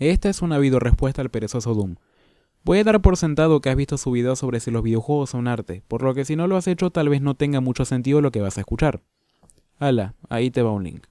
Esta es una videorespuesta al perezoso Doom. Voy a dar por sentado que has visto su video sobre si los videojuegos son arte, por lo que si no lo has hecho tal vez no tenga mucho sentido lo que vas a escuchar. Hala, ahí te va un link.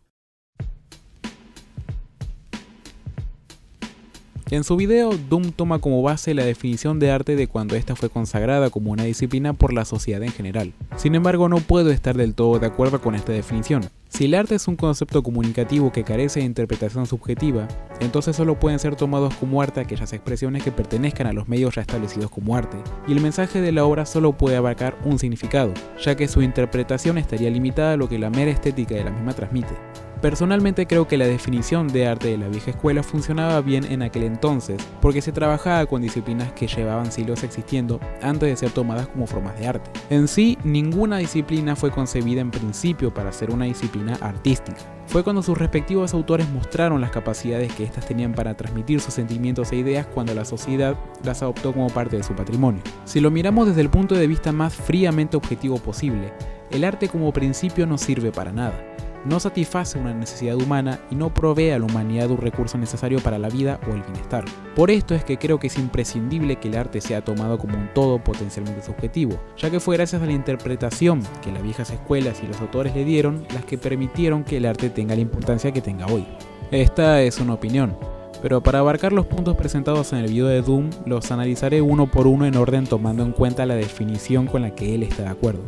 En su video, Doom toma como base la definición de arte de cuando esta fue consagrada como una disciplina por la sociedad en general. Sin embargo, no puedo estar del todo de acuerdo con esta definición. Si el arte es un concepto comunicativo que carece de interpretación subjetiva, entonces solo pueden ser tomados como arte aquellas expresiones que pertenezcan a los medios ya establecidos como arte, y el mensaje de la obra solo puede abarcar un significado, ya que su interpretación estaría limitada a lo que la mera estética de la misma transmite. Personalmente creo que la definición de arte de la vieja escuela funcionaba bien en aquel entonces, porque se trabajaba con disciplinas que llevaban siglos existiendo antes de ser tomadas como formas de arte. En sí, ninguna disciplina fue concebida en principio para ser una disciplina artística. Fue cuando sus respectivos autores mostraron las capacidades que éstas tenían para transmitir sus sentimientos e ideas cuando la sociedad las adoptó como parte de su patrimonio. Si lo miramos desde el punto de vista más fríamente objetivo posible, el arte como principio no sirve para nada. No satisface una necesidad humana y no provee a la humanidad un recurso necesario para la vida o el bienestar. Por esto es que creo que es imprescindible que el arte sea tomado como un todo potencialmente subjetivo, ya que fue gracias a la interpretación que las viejas escuelas y los autores le dieron las que permitieron que el arte tenga la importancia que tenga hoy. Esta es una opinión, pero para abarcar los puntos presentados en el video de Doom, los analizaré uno por uno en orden tomando en cuenta la definición con la que él está de acuerdo.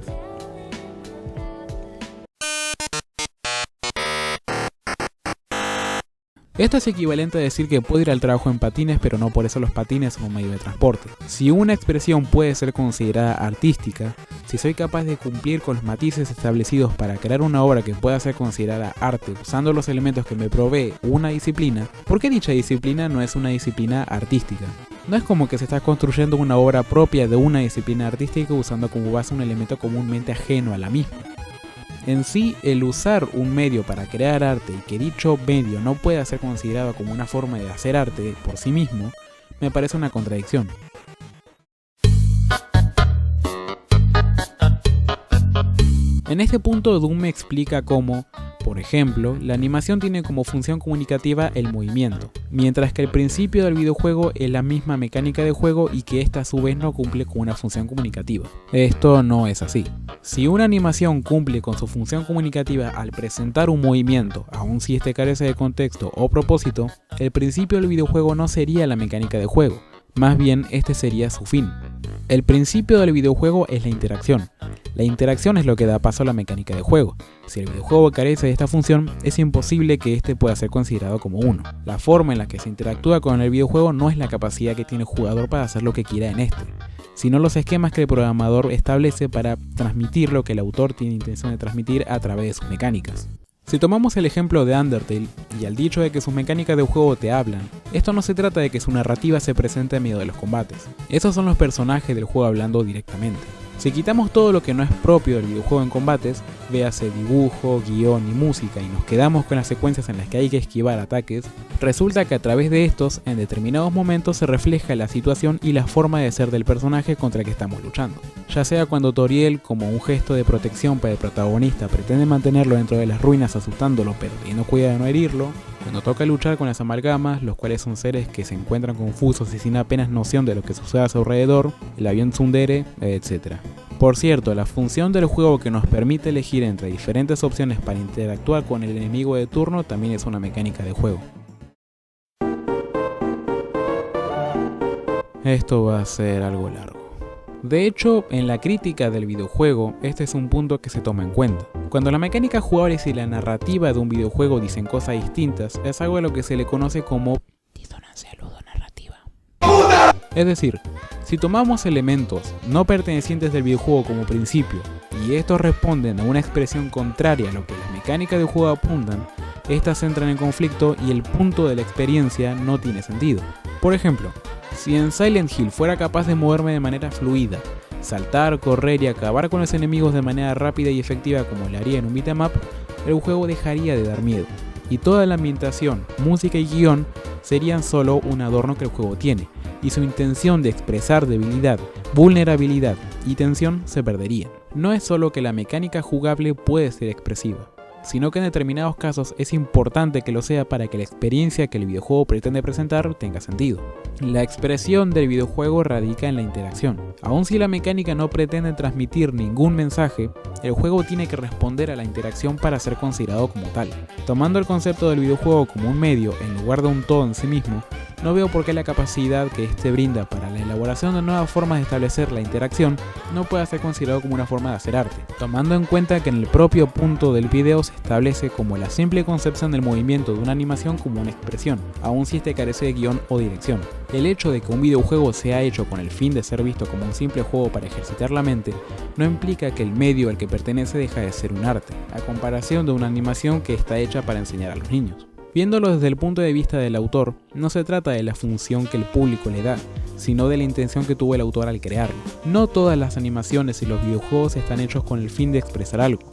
Esto es equivalente a decir que puedo ir al trabajo en patines, pero no por eso los patines son un medio de transporte. Si una expresión puede ser considerada artística, si soy capaz de cumplir con los matices establecidos para crear una obra que pueda ser considerada arte usando los elementos que me provee una disciplina, ¿por qué dicha disciplina no es una disciplina artística? No es como que se está construyendo una obra propia de una disciplina artística usando como base un elemento comúnmente ajeno a la misma. En sí, el usar un medio para crear arte y que dicho medio no pueda ser considerado como una forma de hacer arte por sí mismo, me parece una contradicción. En este punto Doom me explica cómo, por ejemplo, la animación tiene como función comunicativa el movimiento, mientras que el principio del videojuego es la misma mecánica de juego y que ésta a su vez no cumple con una función comunicativa. Esto no es así. Si una animación cumple con su función comunicativa al presentar un movimiento, aun si este carece de contexto o propósito, el principio del videojuego no sería la mecánica de juego, más bien este sería su fin. El principio del videojuego es la interacción. La interacción es lo que da paso a la mecánica de juego. Si el videojuego carece de esta función, es imposible que este pueda ser considerado como uno. La forma en la que se interactúa con el videojuego no es la capacidad que tiene el jugador para hacer lo que quiera en este, sino los esquemas que el programador establece para transmitir lo que el autor tiene intención de transmitir a través de sus mecánicas. Si tomamos el ejemplo de Undertale y al dicho de que sus mecánicas de juego te hablan, esto no se trata de que su narrativa se presente en medio de los combates. Esos son los personajes del juego hablando directamente. Si quitamos todo lo que no es propio del videojuego en combates, véase dibujo, guión y música, y nos quedamos con las secuencias en las que hay que esquivar ataques, resulta que a través de estos, en determinados momentos se refleja la situación y la forma de ser del personaje contra el que estamos luchando. Ya sea cuando Toriel, como un gesto de protección para el protagonista, pretende mantenerlo dentro de las ruinas asustándolo pero teniendo cuidado de no herirlo, cuando toca luchar con las amalgamas, los cuales son seres que se encuentran confusos y sin apenas noción de lo que sucede a su alrededor, el avión tsundere, etc. Por cierto, la función del juego que nos permite elegir entre diferentes opciones para interactuar con el enemigo de turno también es una mecánica de juego. Esto va a ser algo largo. De hecho, en la crítica del videojuego, este es un punto que se toma en cuenta. Cuando la mecánica jugable y la narrativa de un videojuego dicen cosas distintas, es algo a lo que se le conoce como disonancia ludonarrativa. Es decir, si tomamos elementos no pertenecientes del videojuego como principio, y estos responden a una expresión contraria a lo que las mecánicas del juego apuntan, estas entran en conflicto y el punto de la experiencia no tiene sentido. Por ejemplo, si en Silent Hill fuera capaz de moverme de manera fluida, saltar, correr y acabar con los enemigos de manera rápida y efectiva como lo haría en un beat'em up, el juego dejaría de dar miedo, y toda la ambientación, música y guión serían solo un adorno que el juego tiene, y su intención de expresar debilidad, vulnerabilidad y tensión se perdería. No es solo que la mecánica jugable puede ser expresiva, sino que en determinados casos es importante que lo sea para que la experiencia que el videojuego pretende presentar tenga sentido. La expresión del videojuego radica en la interacción. Aun si la mecánica no pretende transmitir ningún mensaje, el juego tiene que responder a la interacción para ser considerado como tal. Tomando el concepto del videojuego como un medio en lugar de un todo en sí mismo, no veo por qué la capacidad que este brinda para la elaboración de nuevas formas de establecer la interacción no pueda ser considerado como una forma de hacer arte, tomando en cuenta que en el propio punto del video se establece como la simple concepción del movimiento de una animación como una expresión, aun si este carece de guión o dirección. El hecho de que un videojuego sea hecho con el fin de ser visto como un simple juego para ejercitar la mente, no implica que el medio al que pertenece deja de ser un arte, a comparación de una animación que está hecha para enseñar a los niños. Viéndolo desde el punto de vista del autor, no se trata de la función que el público le da, sino de la intención que tuvo el autor al crearlo. No todas las animaciones y los videojuegos están hechos con el fin de expresar algo,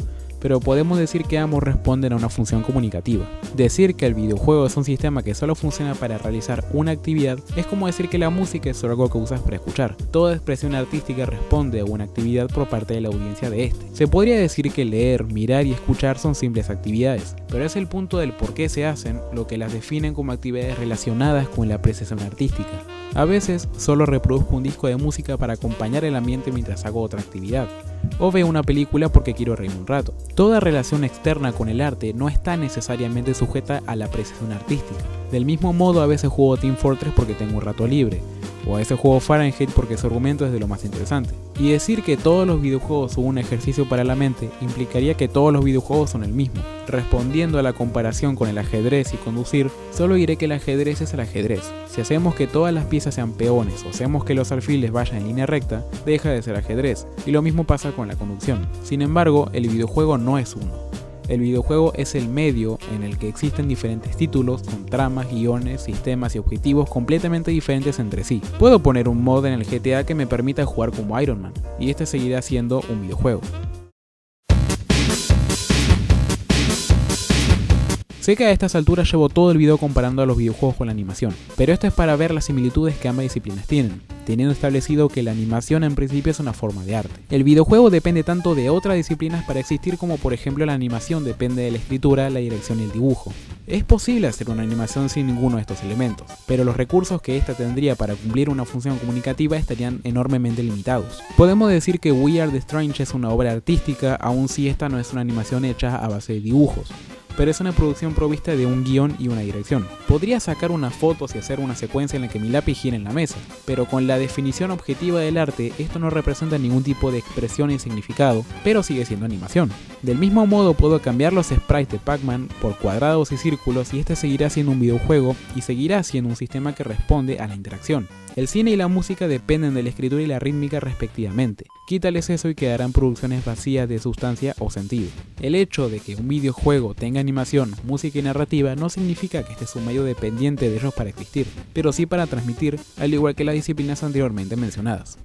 pero podemos decir que ambos responden a una función comunicativa. Decir que el videojuego es un sistema que solo funciona para realizar una actividad es como decir que la música es algo que usas para escuchar. Toda expresión artística responde a una actividad por parte de la audiencia de este. Se podría decir que leer, mirar y escuchar son simples actividades, pero es el punto del por qué se hacen lo que las definen como actividades relacionadas con la apreciación artística. A veces solo reproduzco un disco de música para acompañar el ambiente mientras hago otra actividad, o veo una película porque quiero reírme un rato. Toda relación externa con el arte no está necesariamente sujeta a la apreciación artística. Del mismo modo, a veces juego Team Fortress porque tengo un rato libre, o a veces juego Fahrenheit porque su argumento es de lo más interesante. Y decir que todos los videojuegos son un ejercicio para la mente implicaría que todos los videojuegos son el mismo. Respondiendo a la comparación con el ajedrez y conducir, solo diré que el ajedrez es el ajedrez. Si hacemos que todas las piezas sean peones o hacemos que los alfiles vayan en línea recta, deja de ser ajedrez, y lo mismo pasa con la conducción. Sin embargo, el videojuego no es uno. El videojuego es el medio en el que existen diferentes títulos con tramas, guiones, sistemas y objetivos completamente diferentes entre sí. Puedo poner un mod en el GTA que me permita jugar como Iron Man, y este seguirá siendo un videojuego. Sé que a estas alturas llevo todo el video comparando a los videojuegos con la animación, pero esto es para ver las similitudes que ambas disciplinas tienen, teniendo establecido que la animación en principio es una forma de arte. El videojuego depende tanto de otras disciplinas para existir como por ejemplo la animación depende de la escritura, la dirección y el dibujo. Es posible hacer una animación sin ninguno de estos elementos, pero los recursos que ésta tendría para cumplir una función comunicativa estarían enormemente limitados. Podemos decir que We Are the Strange es una obra artística, aun si esta no es una animación hecha a base de dibujos, pero es una producción provista de un guión y una dirección. Podría sacar unas fotos y hacer una secuencia en la que mi lápiz gira en la mesa, pero con la definición objetiva del arte, esto no representa ningún tipo de expresión ni significado, pero sigue siendo animación. Del mismo modo puedo cambiar los sprites de Pac-Man por cuadrados y círculos y este seguirá siendo un videojuego y seguirá siendo un sistema que responde a la interacción. El cine y la música dependen de la escritura y la rítmica respectivamente. Quítales eso y quedarán producciones vacías de sustancia o sentido. El hecho de que un videojuego tenga animación, música y narrativa no significa que este es un medio dependiente de ellos para existir, pero sí para transmitir, al igual que las disciplinas anteriormente mencionadas.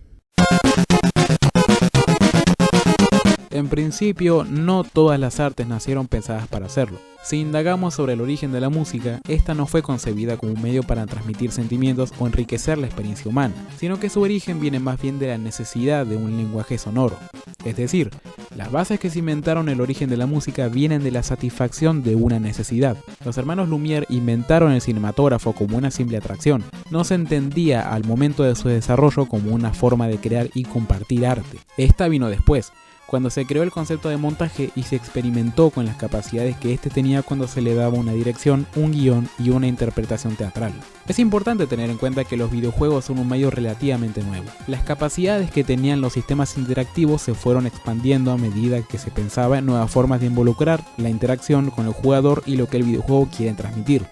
En principio, no todas las artes nacieron pensadas para hacerlo. Si indagamos sobre el origen de la música, esta no fue concebida como un medio para transmitir sentimientos o enriquecer la experiencia humana, sino que su origen viene más bien de la necesidad de un lenguaje sonoro. Es decir, las bases que cimentaron el origen de la música vienen de la satisfacción de una necesidad. Los hermanos Lumière inventaron el cinematógrafo como una simple atracción. No se entendía al momento de su desarrollo como una forma de crear y compartir arte. Esta vino después, cuando se creó el concepto de montaje y se experimentó con las capacidades que éste tenía cuando se le daba una dirección, un guión y una interpretación teatral. Es importante tener en cuenta que los videojuegos son un medio relativamente nuevo. Las capacidades que tenían los sistemas interactivos se fueron expandiendo a medida que se pensaba en nuevas formas de involucrar la interacción con el jugador y lo que el videojuego quiere transmitir.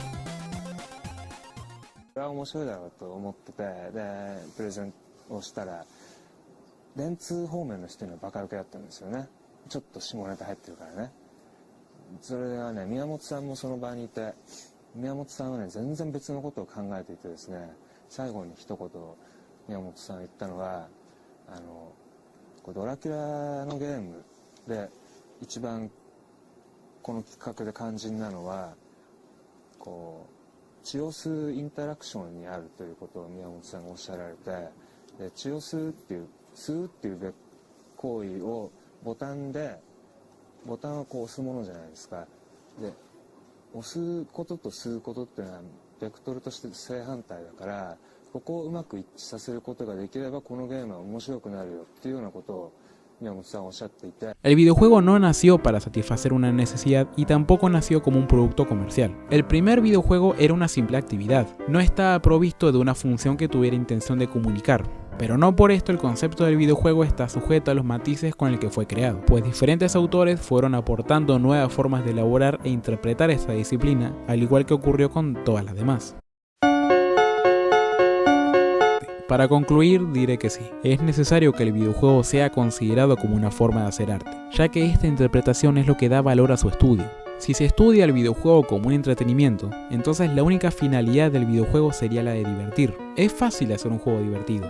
電通方面の人にはバカ受けだったんですよね。ちょっと下ネタ入ってるからね。それはね、宮本さんもその場にいて、宮本さんはね、全然別のことを考えていてですね、最後に一言宮本さん言ったのは、ドラキュラのゲームで一番この企画で肝心なのは、血を吸うインタラクションにあるということを宮本さんがおっしゃられて、で血を吸うっていう行為をボタンでボタンはこう押すものじゃないですか。で押すことと吸うことっていうのはベクトルとして正反対だから、ここをうまく一致させることができればこのゲームは面白くなるよっていうようなことをMiyamoto-sanおっしゃっていて。El videojuego no nació para satisfacer una necesidad y tampoco nació como un producto comercial. El primer videojuego era una simple actividad, no estaba provisto de una función que tuviera intención de comunicar. Pero no por esto el concepto del videojuego está sujeto a los matices con el que fue creado, pues diferentes autores fueron aportando nuevas formas de elaborar e interpretar esta disciplina, al igual que ocurrió con todas las demás. Para concluir, diré que sí, es necesario que el videojuego sea considerado como una forma de hacer arte, ya que esta interpretación es lo que da valor a su estudio. Si se estudia el videojuego como un entretenimiento, entonces la única finalidad del videojuego sería la de divertir. Es fácil hacer un juego divertido.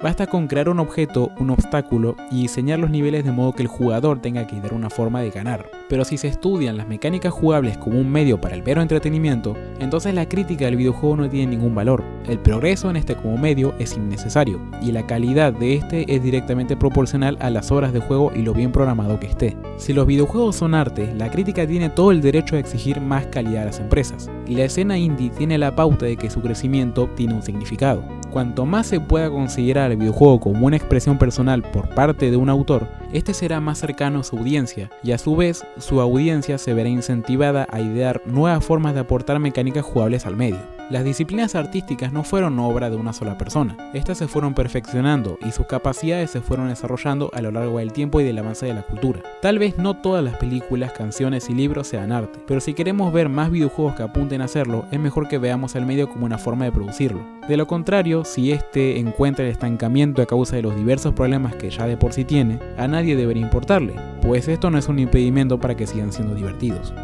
Basta con crear un objeto, un obstáculo y diseñar los niveles de modo que el jugador tenga que dar una forma de ganar. Pero si se estudian las mecánicas jugables como un medio para el mero entretenimiento, entonces la crítica del videojuego no tiene ningún valor. El progreso en este como medio es innecesario, y la calidad de este es directamente proporcional a las horas de juego y lo bien programado que esté. Si los videojuegos son arte, la crítica tiene todo el derecho a exigir más calidad a las empresas, y la escena indie tiene la pauta de que su crecimiento tiene un significado. Cuanto más se pueda considerar el videojuego como una expresión personal por parte de un autor, este será más cercano a su audiencia, y a su vez su audiencia se verá incentivada a idear nuevas formas de aportar mecánicas jugables al medio. Las disciplinas artísticas no fueron obra de una sola persona, estas se fueron perfeccionando y sus capacidades se fueron desarrollando a lo largo del tiempo y del avance de la cultura. Tal vez no todas las películas, canciones y libros sean arte, pero si queremos ver más videojuegos que apunten a hacerlo, es mejor que veamos al medio como una forma de producirlo. De lo contrario, si este encuentra el estancamiento a causa de los diversos problemas que ya de por sí tiene, a nadie debería importarle, pues esto no es un impedimento para que sigan siendo divertidos.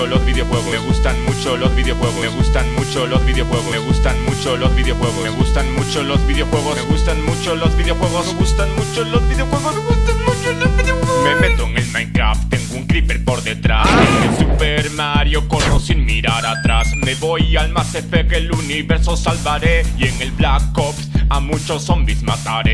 Los videojuegos, me gustan mucho los videojuegos, me gustan mucho los videojuegos, me gustan mucho los videojuegos, me gustan mucho los videojuegos, me gustan mucho los videojuegos, me gustan mucho los videojuegos, me gustan mucho los videojuegos. Me meto en el Minecraft, tengo un creeper por detrás. En el Super Mario corro sin mirar atrás. Me voy al Mass Effect, el universo salvaré. Y en el Black Ops a muchos zombies mataré.